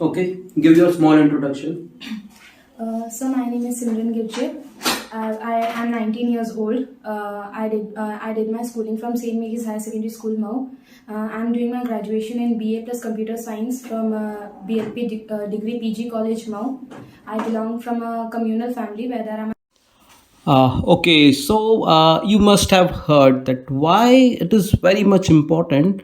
Okay, give your small introduction. So my name is Simran Gilje. I am 19 years old. I did my schooling from St. Mary's Higher Secondary School, Mau. I'm doing my graduation in BA plus Computer Science from Degree PG College, Mau. I belong from a communal family where there are Okay, so you must have heard that why it is very much important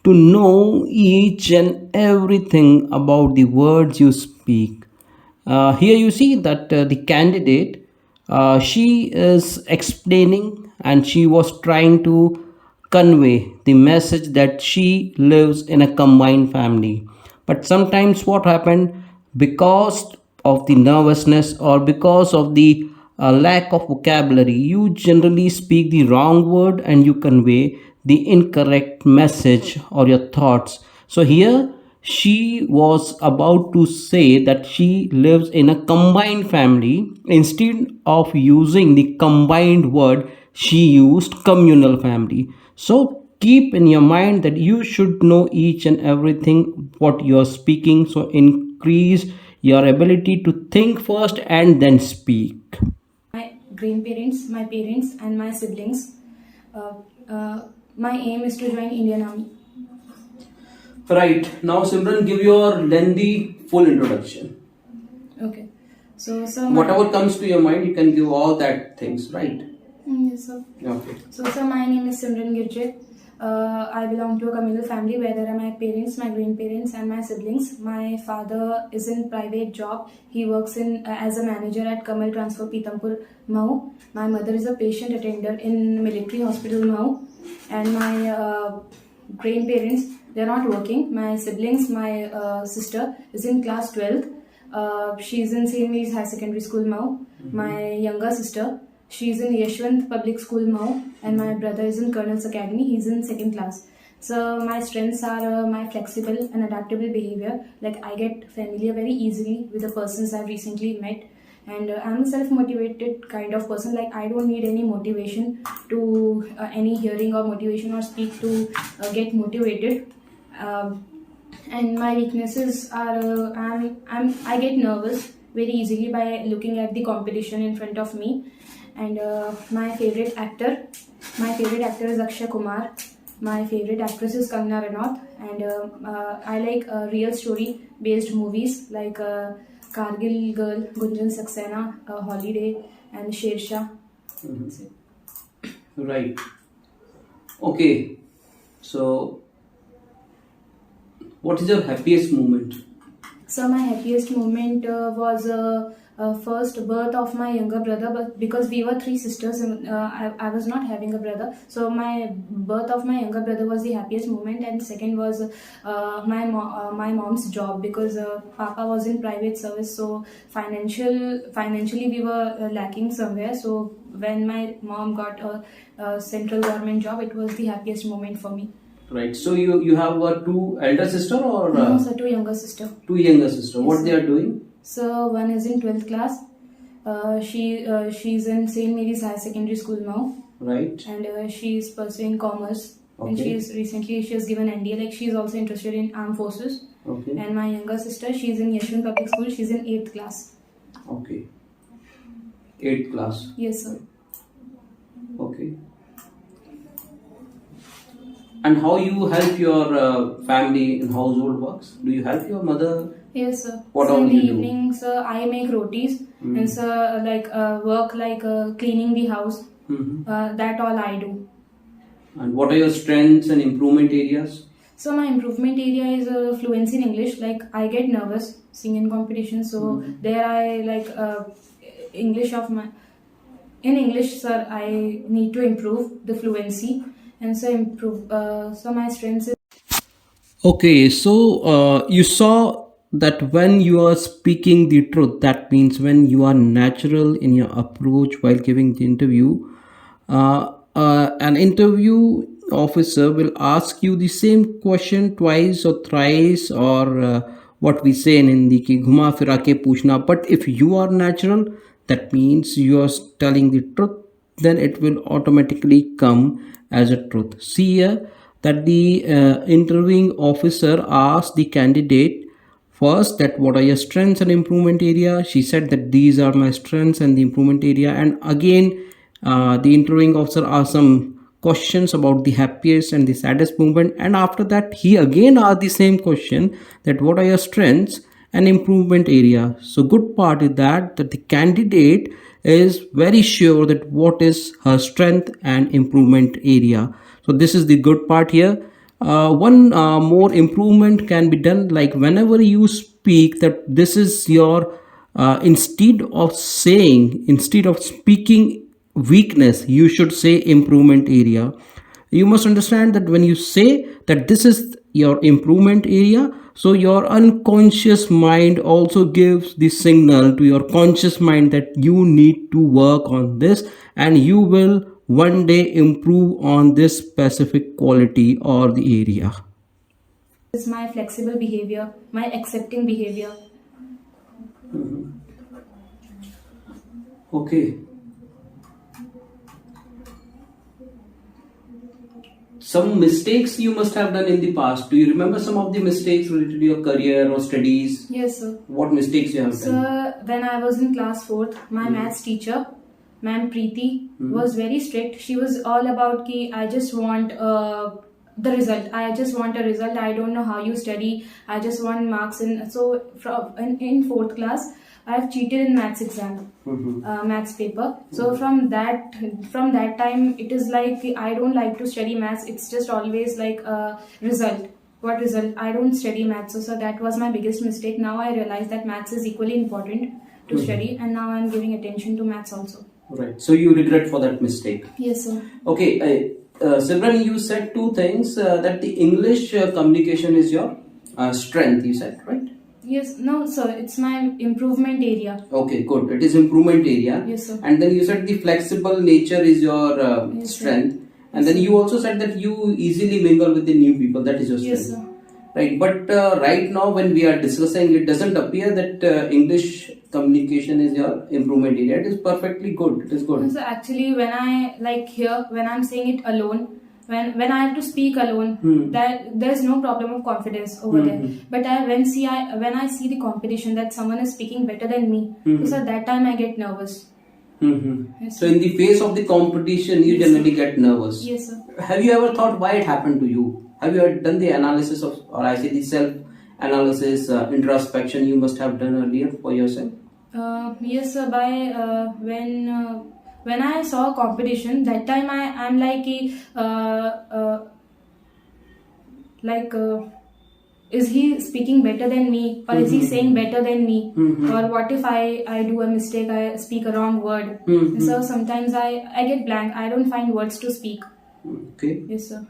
to know each and everything about the words you speak. Here you see that the candidate, she is explaining and she was trying to convey the message that she lives in a combined family. But sometimes what happened, because of the nervousness or because of the lack of vocabulary, you generally speak the wrong word and you convey the incorrect message or your thoughts. So here she was about to say that she lives in a combined family. Instead of using the combined word, she used communal family. So keep in your mind that you should know each and everything what you are speaking, so increase your ability to think first and then speak. my grandparents, my parents, and my siblings. Uh, my aim is to join Indian Army. Right, now Simran, give your lengthy full introduction. Okay. So Whatever comes to your mind, you can give all that things, right? Yes, sir. Okay. So my name is Simran Girje. I belong to a communal family where there are my parents, my grandparents, and my siblings. My father is in private job. He works in as a manager at Kamal Transfer Pitampur, Mau. My mother is a patient attendant in military hospital, Mau. And my grandparents, they're not working. My siblings, my sister is in class 12th. She's in St. Mary's High Secondary School, Mau. My younger sister, she's in Yeshwant Public School, Mau, and my brother is in Colonel's Academy. He's in second class. So my strengths are my flexible and adaptable behavior. Like I get familiar very easily with the persons I've recently met, and I'm a self-motivated kind of person. Like I don't need any motivation to any hearing or motivation or speak to get motivated. Um, and my weaknesses are I get nervous very easily by looking at the competition in front of me. And my favorite actor is Akshay Kumar. My favorite actress is Kangana Ranaut, and I like real story based movies like Kargil Girl, Gunjan Saxena, Holiday, and Shersha. That's it. Right. Okay. So, what is your happiest moment? So my happiest moment was first birth of my younger brother, but because we were three sisters and I was not having a brother, so my birth of my younger brother was the happiest moment. And second was my mom's job, because Papa was in private service, so financially we were lacking somewhere. So when my mom got a central government job, it was the happiest moment for me. Right. So you have two elder sister or No, sir, two younger sister. two younger sister. Yes, What sir. they are doing? So one is in 12th class. She's in St. Mary's Higher Secondary School now, Right. and she's pursuing commerce. And Okay. she has given NDA. Like she's also interested in armed forces. Okay. And my younger sister, she's in Yeshwant Public School. She's in 8th class. Okay. 8th class. Yes, sir. Okay. And how you help your family in household works? Do you help your mother? Yes, sir. What so all in the you do? evening, sir, I make rotis and sir, like work like cleaning the house. That all I do. And what are your strengths and improvement areas? So my improvement area is fluency in English. Like I get nervous singing competition, so there I like English of my in English, sir. I need to improve the fluency, and so improve. So my strengths is Okay, so you saw that when you are speaking the truth, that means when you are natural in your approach while giving the interview, an interview officer will ask you the same question twice or thrice, or what we say in Hindi ki ghuma fira ke puchna. But if you are natural, that means you are telling the truth, then it will automatically come as a truth. See here that the interviewing officer asked the candidate first that what are your strengths and improvement area. She said that these are my strengths and the improvement area, and again the interviewing officer asked some questions about the happiest and the saddest moment, and after that he again asked the same question, that what are your strengths and improvement area. So good part is that the candidate is very sure that what is her strength and improvement area. So this is the good part here. One more improvement can be done, like whenever you speak that this is your instead of speaking weakness, you should say improvement area. You must understand that when you say that this is your improvement area, so your unconscious mind also gives the signal to your conscious mind that you need to work on this, and you will one day improve on this specific quality or the area. Is my flexible behavior, my accepting behavior. Okay. Some mistakes you must have done in the past. Do you remember some of the mistakes related to your career or studies? Yes, sir. What mistakes you have done? Sir, when I was in class 4th, my maths teacher, Ma'am Preeti, was very strict. She was all about ki I just want the result. I just want a result. I don't know how you study. I just want marks. So in 4th class, I have cheated in maths exam, maths paper. So from that time, it is like I don't like to study maths. It's just always like a result. What result? I don't study maths. So that was my biggest mistake. Now I realize that maths is equally important to study, and now I'm giving attention to maths also. Right. So you regret for that mistake. Yes, sir. Okay. Simran, you said two things, that the English communication is your strength, you said, right? Yes, no, sir. It's my improvement area. Okay, good. It is improvement area. Yes, sir. And then you said the flexible nature is your Yes, sir. strength. And then you also said that you easily mingle with the new people. That is your strength. Yes, sir. Right. But right now, when we are discussing, it doesn't appear that English communication is your improvement area. It is perfectly good. It is good. So actually, when I like here, when I'm saying it alone, when I have to speak alone, that there's no problem of confidence over there. But when I see the competition that someone is speaking better than me, so at that time I get nervous. Yes, So in the face of the competition, you generally get nervous. Yes, sir. Have you ever thought why it happened to you? Have you done the analysis of, or I say the self-analysis, introspection you must have done earlier for yourself? Yes, sir. When I saw competition, that time I'm is he speaking better than me, or is he saying better than me, or what if I do a mistake, I speak a wrong word. So sometimes I get blank. I don't find words to speak. Okay. Yes, sir.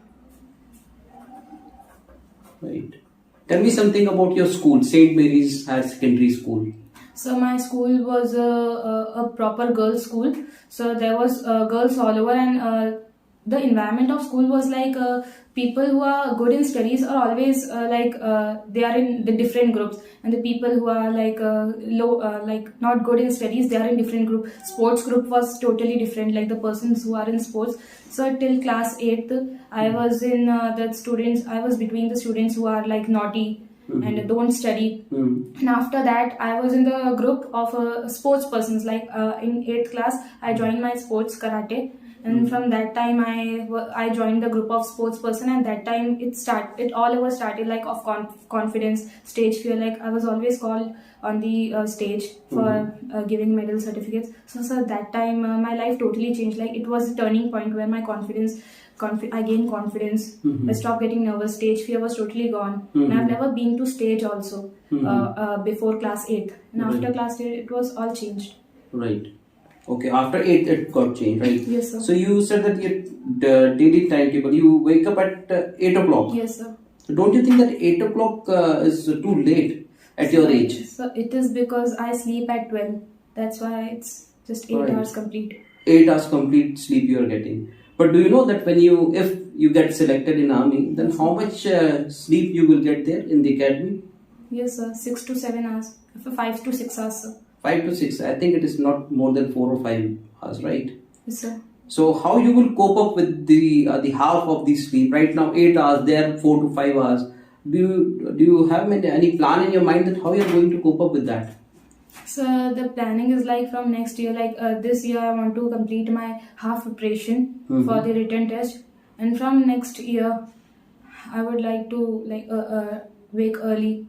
Right. Tell me something about your school, St. Mary's Higher Secondary School. So my school was a proper girls' school. So there was girls all over, and the environment of school was like people who are good in studies are always they are in the different groups, and the people who are not good in studies, they are in different group. Sports group was totally different, like the persons who are in sports. So till class 8th, I was in I was between the students who are like naughty and don't study. And after that, I was in the group of sports persons. Like in 8th class, I joined my sports karate, and from that time I joined the group of sports person. And that time it all over started like of confidence, stage fear. Like I was always called on the stage for giving medal certificates. So that time my life totally changed. Like it was a turning point where my I gained confidence. I stopped getting nervous. Stage fear was totally gone. And I've never been to stage also before class 8th. And after class 8, it was all changed. Right. Okay. After 8th, it got changed, right? Yes, sir. So you said that your daily timetable, you wake up at 8 o'clock. Yes, sir. So don't you think that 8 o'clock is too late at your age? So it is because I sleep at 12. That's why it's just 8 Right. hours complete. 8 hours complete sleep you are getting. But do you know that if you get selected in army, then how much sleep you will get there in the academy? Yes, sir. 6 to 7 hours. 5 to 6 hours, sir. 5 to 6. I think it is not more than 4 or 5 hours, right? Yes, sir. So how you will cope up with the half of the sleep? Right now 8 hours, there 4 to 5 hours. Do you have any plan in your mind that how you're going to cope up with that? So the planning is like from next year, like this year I want to complete my half preparation for the written test, and from next year I would like to like wake early.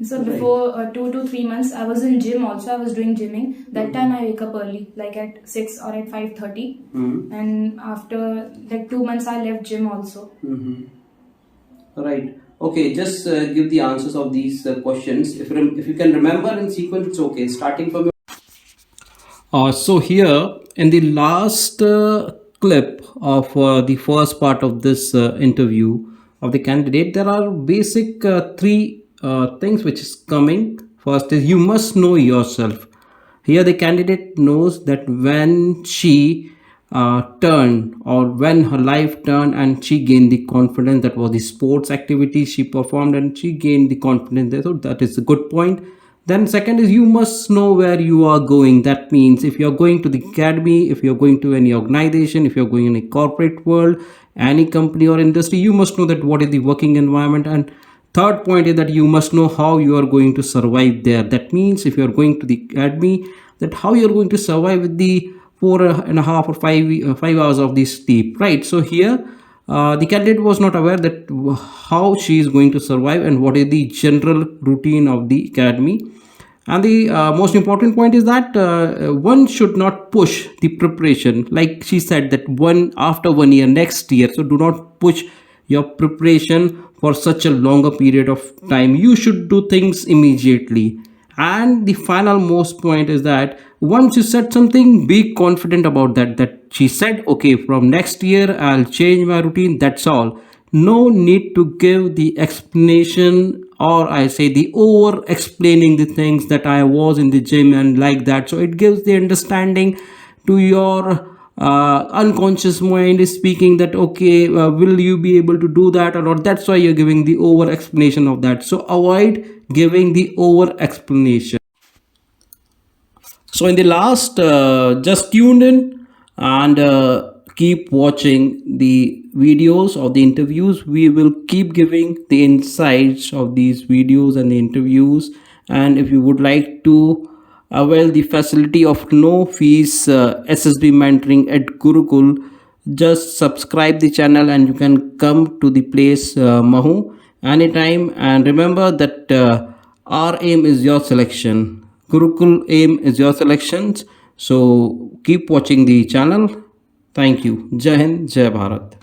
So Right. before 2 to 3 months I was in gym also. I was doing gymming. That time I wake up early, like at 6 or at 5:30. And after like 2 months I left gym also. Right. Okay, just give the answers of these questions. If you can remember in sequence, it's okay. Starting from so here in the last clip of the first part of this interview of the candidate, there are basic three things which is coming. First is you must know yourself. Here the candidate knows that when she turned, or when her life turned and she gained the confidence, that was the sports activity she performed and she gained the confidence there. So that is a good point. Then second is you must know where you are going. That means if you're going to the academy, if you're going to any organization, if you're going in a corporate world, any company or industry, you must know that what is the working environment. And third point is that you must know how you are going to survive there. That means if you're going to the academy, that how you're going to survive with the 4.5 or 5 hours of this sleep, right? So here the candidate was not aware that how she is going to survive and what is the general routine of the academy. And the most important point is that one should not push the preparation, like she said that one after 1 year next year. So do not push your preparation for such a longer period of time. You should do things immediately. And the final most point is that once you said something, be confident about that she said, okay, from next year I'll change my routine, that's all. No need to give the explanation, or I say the over explaining the things that I was in the gym and like that. So it gives the understanding to your unconscious mind is speaking that okay, will you be able to do that or not. That's why you're giving the over explanation of that. So avoid giving the over explanation. So in the last, just tune in and keep watching the videos of the interviews. We will keep giving the insights of these videos and the interviews. And if you would like to avail the facility of no fees SSB mentoring at Gurukul, just subscribe the channel and you can come to the place Mahu anytime. And remember that our aim is your selection. Gurukul aim is your selections. So keep watching the channel. Thank you. Jai Hind, Jai Bharat.